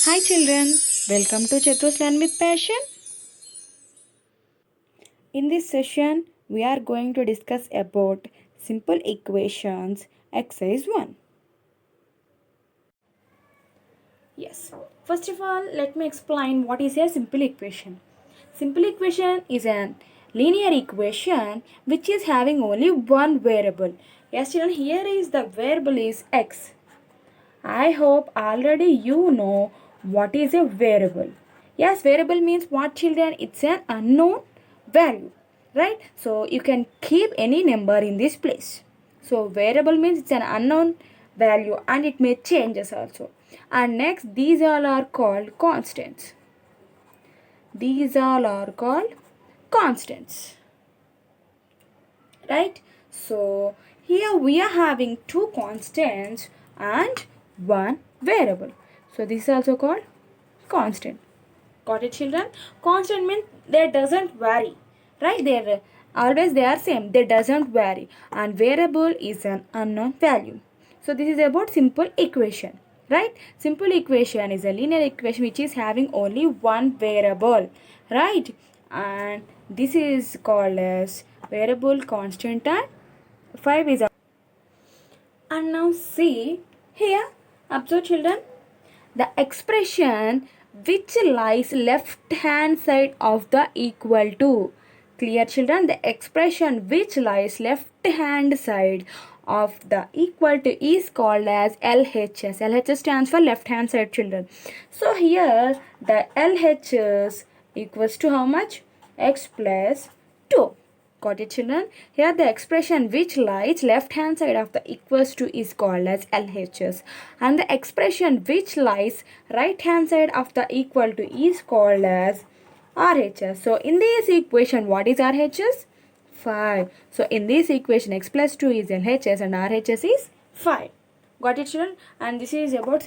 Hi children, welcome to Chatur's Learn with Passion. In this session, we are going to discuss about simple equations, exercise 1. Yes, first of all, let me explain what is a simple equation. Simple equation is a linear equation which is having only one variable. Yes children, here is the variable is x. I hope already you know what is a variable. Yes, variable means what children? It's an unknown value, right? So you can keep any number in this place. So variable means it's an unknown value and it may changes also. And next, these all are called constants. These all are called constants, right? So here we are having two constants and one variable. So this is also called constant. Got it children? Constant means they doesn't vary, right? They always they are same, they doesn't vary, and variable is an unknown value. So this is about simple equation, right? Simple equation is a linear equation which is having only one variable, right? And this is called as variable, constant, and 5 is. And now see here, observe children, the expression which lies left hand side of the equal to. Clear children? The expression which lies left hand side of the equal to is called as LHS. LHS stands for left hand side children. So here the LHS equals to how much? X plus 2. Got it children? Here the expression which lies left hand side of the equals to is called as LHS, and the expression which lies right hand side of the equal to is called as RHS. So in this equation what is RHS? 5. So in this equation x plus 2 is LHS and RHS is 5. Got it children? And this is about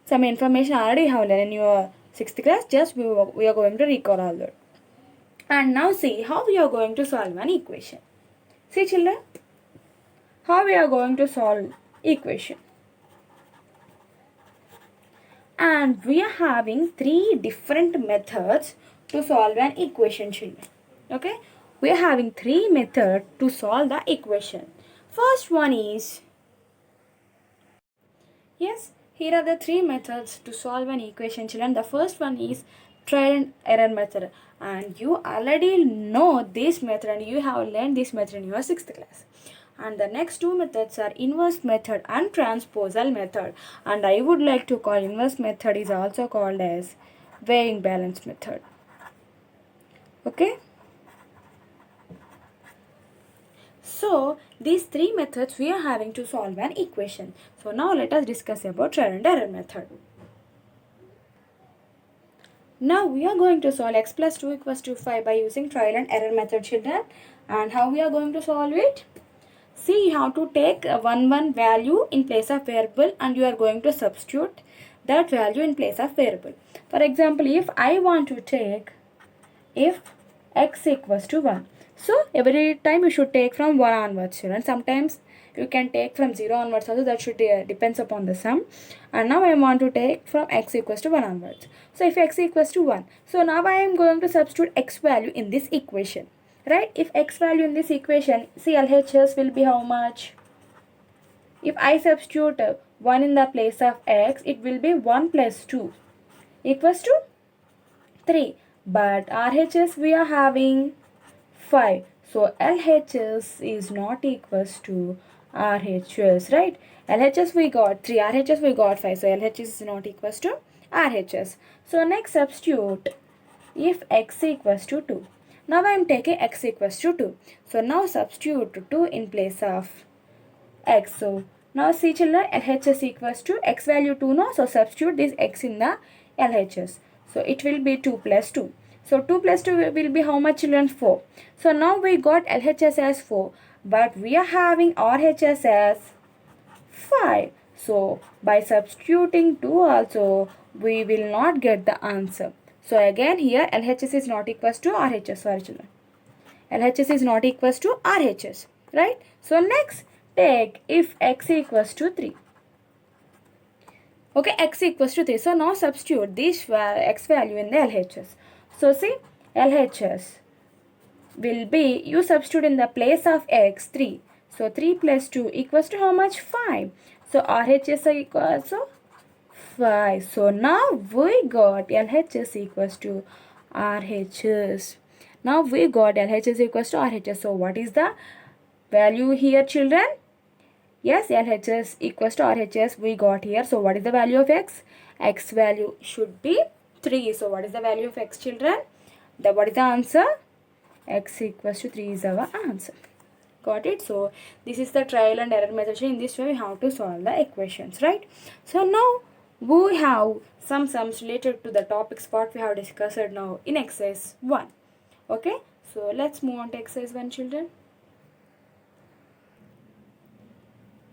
some information already have learned in your 6th class. Just we are going to recall all that. And now see how we are going to solve an equation. See children, how we are going to solve equation. And we are having three different methods to solve an equation children. Okay, we are having three methods to solve the equation. First one is, yes, here are the three methods to solve an equation children. The first one is trial and error method, and you already know this method and you have learned this method in your 6th class. And the next two methods are inverse method and transposal method, and I would like to call inverse method is also called as weighing balance method. Okay, so these three methods we are having to solve an equation. So now let us discuss about trial and error method. Now we are going to solve x plus 2 equals to 5 by using trial and error method children. And how we are going to solve it? See, you have to take one value in place of variable and you are going to substitute that value in place of variable. For example, if I want to take if x equals to 1. So every time you should take from 1 onwards children. Sometimes you can take from 0 onwards also, that should depends upon the sum. And now I want to take from x equals to 1 onwards. So if x equals to 1, so now I am going to substitute x value in this equation, right? If x value in this equation, see LHS will be how much? If I substitute 1 in the place of x, it will be 1 plus 2 equals to 3. But RHS we are having 5. So LHS is not equals to RHS, right? LHS we got 3, RHS we got 5. So LHS is not equals to RHS. So next substitute if x equals to 2. Now I am taking x equals to 2. So now substitute 2 in place of x. So now see children, LHS equals to x value 2 now. So substitute this x in the LHS. So it will be 2 plus 2. So 2 plus 2 will be how much children? 4. So now we got LHS as 4. But we are having RHS as 5. So by substituting 2 also, we will not get the answer. So again here LHS is not equals to RHS. Sorry children. LHS is not equals to RHS. Right? So next take if x equals to 3. Okay, x equals to 3. So now substitute this x value in the LHS. So see, LHS will be, you substitute in the place of x 3. So 3 plus 2 equals to how much? 5. So RHS equals to 5. So now we got LHS equals to RHS. Now we got LHS equals to RHS. So what is the value here, children? Yes, LHS equals to RHS we got here. So what is the value of x? X value should be 3. So what is the value of x, children? What is the answer? X equals to 3 is our answer. Got it? So this is the trial and error method. In this way we have to solve the equations, right? So now we have some sums related to the topics what we have discussed now in exercise 1. Okay, so let's move on to exercise 1, children.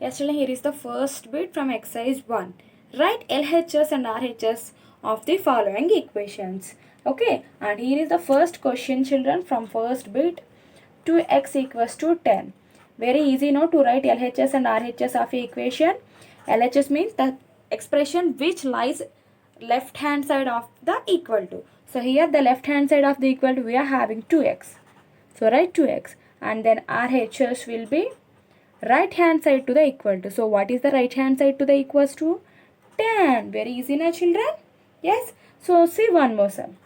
Yes, children, here is the first bit from exercise 1. Write LHS and RHS of the following equations. Okay, and here is the first question, children, from first bit. 2x equals to 10. Very easy now to write LHS and RHS of the equation. LHS means the expression which lies left hand side of the equal to. So here the left hand side of the equal to we are having 2x. So write 2x, and then RHS will be right hand side to the equal to. So what is the right hand side to the equals to? 10. Very easy na, children? Yes. So see one more sum.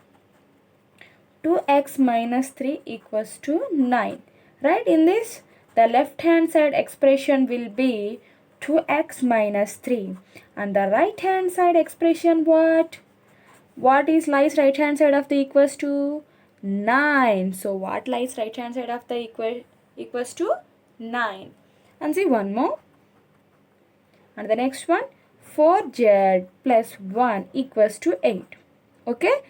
2x minus 3 equals to 9. Right? In this, the left hand side expression will be 2x minus 3. And the right hand side expression what? What is lies right hand side of the equals to? 9. So what lies right hand side of the equals to? 9. And see one more. And the next one, 4z plus 1 equals to 8. Okay.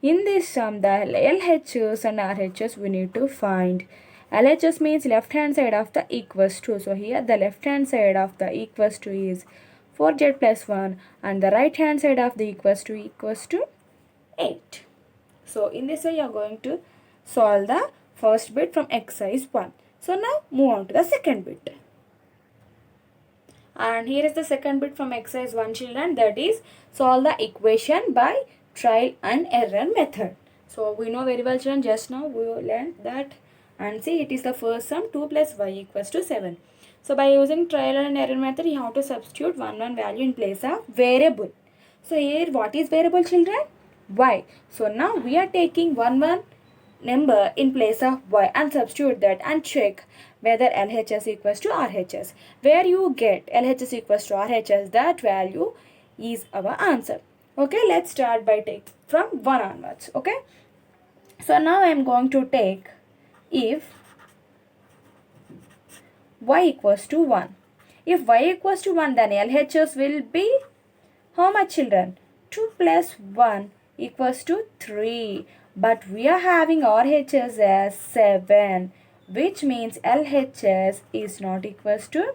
In this sum, the LHS and RHS we need to find. LHS means left hand side of the equals to. So here the left hand side of the equals to is 4z plus 1, and the right hand side of the equals to 8. So in this way you are going to solve the first bit from exercise 1. So now move on to the second bit. And here is the second bit from exercise 1, children, that is solve the equation by trial and error method. So we know very well, children, just now we learned that, and see it is the first sum 2 plus y equals to 7. So by using trial and error method you have to substitute one value in place of variable. So here what is variable, children? Y. So now we are taking one number in place of y and substitute that and check whether LHS equals to RHS. Where you get LHS equals to RHS, that value is our answer. Okay, let's start by take from 1 onwards. Okay, so now I am going to take if y equals to 1. If y equals to 1, then LHS will be how much, children? 2 plus 1 equals to 3. But we are having RHS as 7, which means LHS is not equals to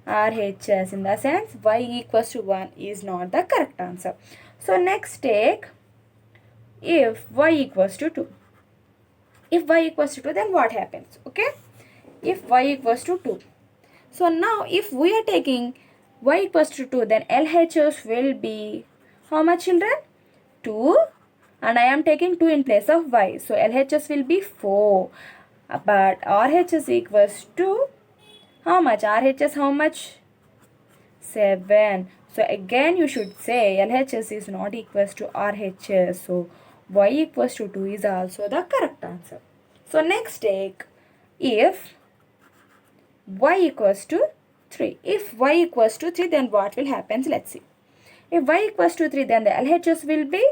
RHS. In the sense, y equals to 1 is not the correct answer. So next take if y equals to 2. If y equals to 2, then what happens? Okay, if y equals to 2. So now if we are taking y equals to 2, then LHS will be how much, children? 2, and I am taking 2 in place of y. So LHS will be 4. But RHS equals to how much? RHS how much? 7. So again you should say LHS is not equals to RHS. So y equals to 2 is also the correct answer. So next take if y equals to 3. If y equals to 3, then what will happen? Let's see. If y equals to 3, then the LHS will be,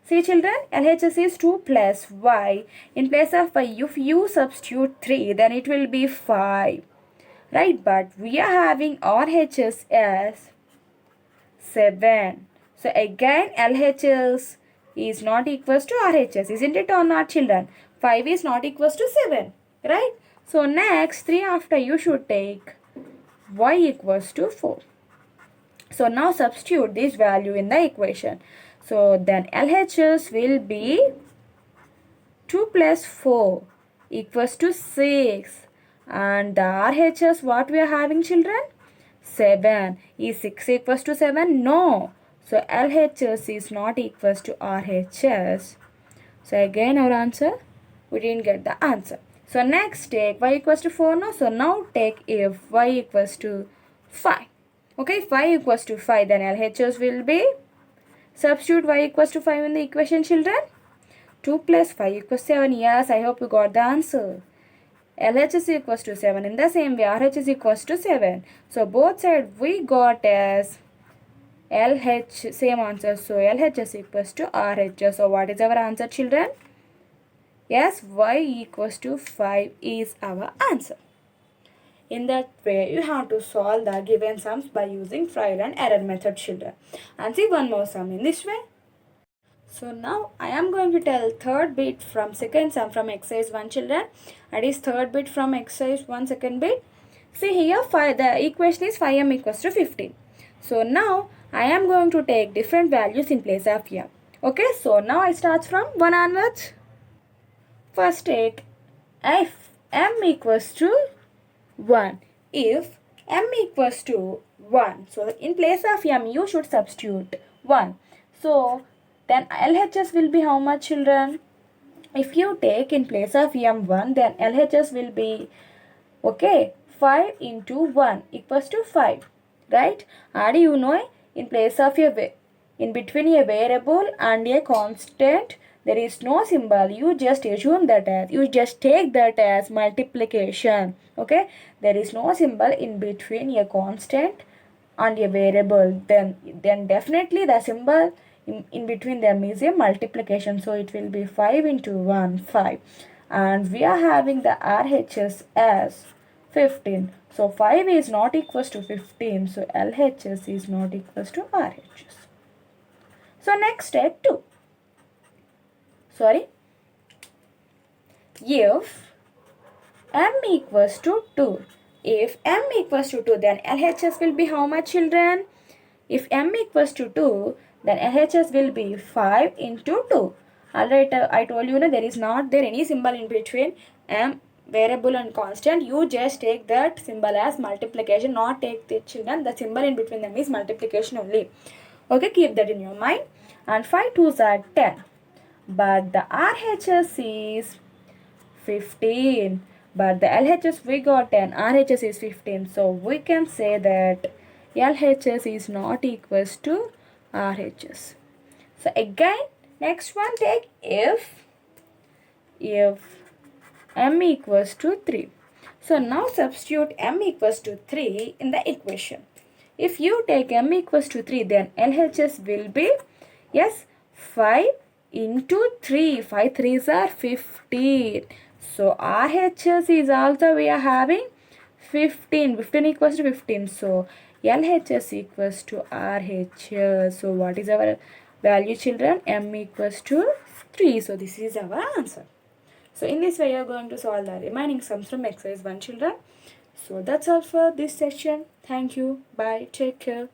see, children, LHS is 2 plus y. In place of y, if you substitute 3, then it will be 5. Right? But we are having RHS as 7. So again, LHS is not equals to RHS. Isn't it or not, children? 5 is not equals to 7. Right? So next, 3 after you should take y equals to 4. So now substitute this value in the equation. So then LHS will be 2 plus 4 equals to 6. And the RHS what we are having, children? 7. Is 6 equals to 7? No. So LHS is not equals to RHS. So again our answer, we didn't get the answer. So next take y equals to 4 no. So now take if y equals to 5. Okay, if y equals to 5, then LHS will be, substitute y equals to 5 in the equation, children. 2 plus 5 equals 7. Yes, I hope you got the answer. LHS equals to 7. In the same way, RHS equals to 7. So both sides we got as LH, same answer. So LHS equals to RHS. So what is our answer, children? Yes, y equals to 5 is our answer. In that way, you have to solve the given sums by using trial and error method, children. And see one more sum in this way. So now I am going to tell third bit from second sum from exercise 1, children. That is third bit from exercise 1 second bit. See here, the equation is 5m equals to 15. So now I am going to take different values in place of m. Okay, so now I start from 1 onwards. First take if m equals to 1. If m equals to 1. So in place of m you should substitute 1. So then LHS will be how much, children? If you take in place of m1, then LHS will be, okay, 5 into 1 equals to 5, right? And you know, in place of in between a variable and a constant, there is no symbol. You just assume that as, you just take that as multiplication, okay? There is no symbol in between a constant and a variable. Then definitely the symbol in between them is a multiplication. So it will be 5 into 1, 5. And we are having the RHS as 15. So 5 is not equals to 15. So LHS is not equals to RHS. So next step 2. Sorry. If m equals to 2. If m equals to 2, then LHS will be how much, children? If m equals to 2, then LHS will be 5 into 2. Alright, I told you, there is not there any symbol in between m, variable and constant. You just take that symbol as multiplication, not take the, children. The symbol in between them is multiplication only. Okay, keep that in your mind. And 5 2s are 10. But the RHS is 15. But the LHS we got 10. RHS is 15. So we can say that LHS is not equals to RHS. So again, next one take if m equals to 3. So now substitute m equals to 3 in the equation. If you take m equals to 3, then LHS will be, yes, 5 into 3. 5 3s are 15. So RHS is also, we are having 15. 15 equals to 15. So LHS equals to RHS. So what is our value, children? M equals to 3. So this is our answer. So in this way you are going to solve the remaining sums from exercise 1, children. So that's all for this session. Thank you. Bye. Take care.